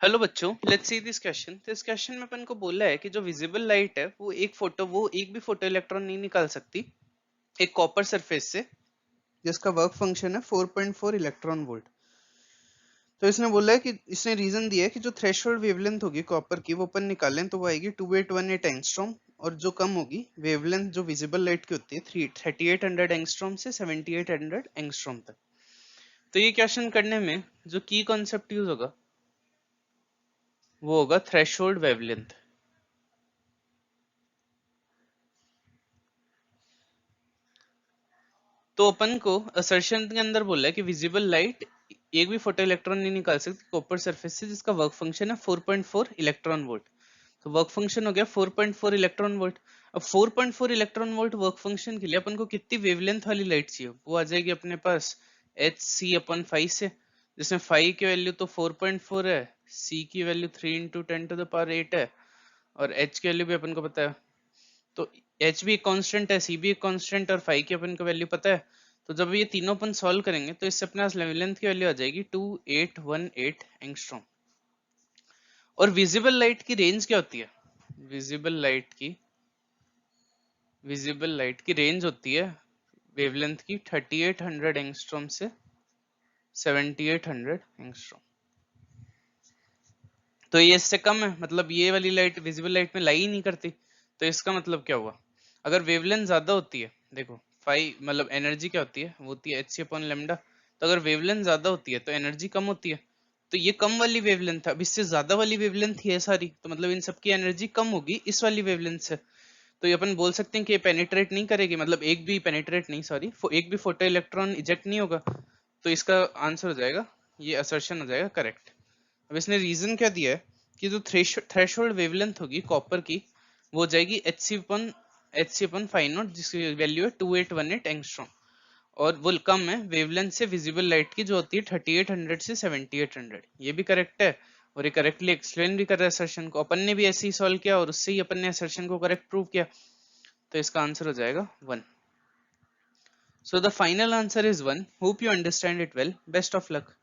Hello बच्चों, let's see this question. तो इस क्वेश्चन में अपन को बोला है कि जो विजिबल लाइट है वो एक भी फोटो इलेक्ट्रॉन नहीं निकाल सकती एक कॉपर सरफेस से, जिसका वर्क फंक्शन है 4.4 इलेक्ट्रॉन वोल्ट। तो इसने बोला है कि इसने रीजन दिया है कि जो थ्रेशोल्ड वेवलेंथ होगी कॉपर की वो अपन निकालें तो वो आएगी 2818 एंगस्ट्रॉम, और जो कम होगी वेवलेंथ जो विजिबल लाइट की होती है 3800 एंगस्ट्रॉम से 7800 एंगस्ट्रॉम तक। तो ये क्वेश्चन करने में जो की कॉन्सेप्ट यूज होगा वो होगा थ्रेशोल्ड वेवलेंथ। तो अपन को असर्शन के अंदर बोला है कि विजिबल लाइट एक भी फोटो इलेक्ट्रॉन नहीं निकाल सकती कॉपर सरफेस से, जिसका वर्क फंक्शन है 4.4 इलेक्ट्रॉन वोल्ट। तो वर्क फंक्शन हो गया 4.4 इलेक्ट्रॉन वोल्ट। अब 4.4 इलेक्ट्रॉन वोल्ट वर्क फंक्शन के लिए अपन को कितनी वेवलेंथ वाली लाइट चाहिए, वो आ जाएगी अपने पास एच सी अपन 5 से, जिसमें 5 की वैल्यू तो 4.4 है, सी की वैल्यू 3 इंटू 10⁸ है, और एच की वैल्यू भी अपन को पता है। तो एच भी एक कांस्टेंट है, सी भी एक कांस्टेंट, और फाई की अपन को वैल्यू पता है। तो जब ये तीनों अपन सॉल्व करेंगे तो इससे अपने पास वेवलेंथ की वैल्यू आ जाएगी 2818 एंगस्ट्रॉम। और विजिबल लाइट की रेंज क्या होती है? विजिबल लाइट की रेंज होती है वेवलेंथ की 3800 एंगस्ट्रॉम से 7800 एंगस्ट्रॉम। तो ये इससे कम है, मतलब ये वाली लाइट विजिबल लाइट में लाई ही नहीं करती। तो इसका मतलब क्या हुआ? अगर वेवलेंथ ज्यादा होती है, देखो फाई मतलब एनर्जी क्या होती है, वो होती है एच सी अपॉन लेमडा। तो अगर वेवलेंथ ज्यादा होती है तो एनर्जी कम होती है। तो ये कम वाली वेवलेंथ है, अब इससे ज्यादा वाली वेवलेंथ है सारी, तो मतलब इन सबकी एनर्जी कम होगी इस वाली वेवलेंथ से। तो ये अपन बोल सकते हैं कि ये पेनिट्रेट नहीं करेगी, मतलब एक भी पेनिट्रेट नहीं, सॉरी, एक भी फोटो इलेक्ट्रॉन इजेक्ट नहीं होगा। तो इसका आंसर हो जाएगा, ये असर्शन हो जाएगा करेक्ट। अब इसने रीजन क्या दिया है कि जो थ्रेशोल्ड वेवलेंथ होगी कॉपर की वो हो जाएगी एच सी अपन 5 नॉट, जिसकी वैल्यू है 2818 एंगस्ट्रॉम, और वो कम है वेवलेंथ से विजिबल लाइट की जो होती है 3800 से 7800। ये भी करेक्ट है, और ये करेक्टली एक्सप्लेन भी कर रहा है असर्शन को। अपन ने भी ऐसे ही सॉल्व किया और उससे ही अपन ने असर्शन को करेक्ट प्रूव किया। तो इसका आंसर हो जाएगा 1। So the final answer is 1। Hope you understand it well. Best of luck.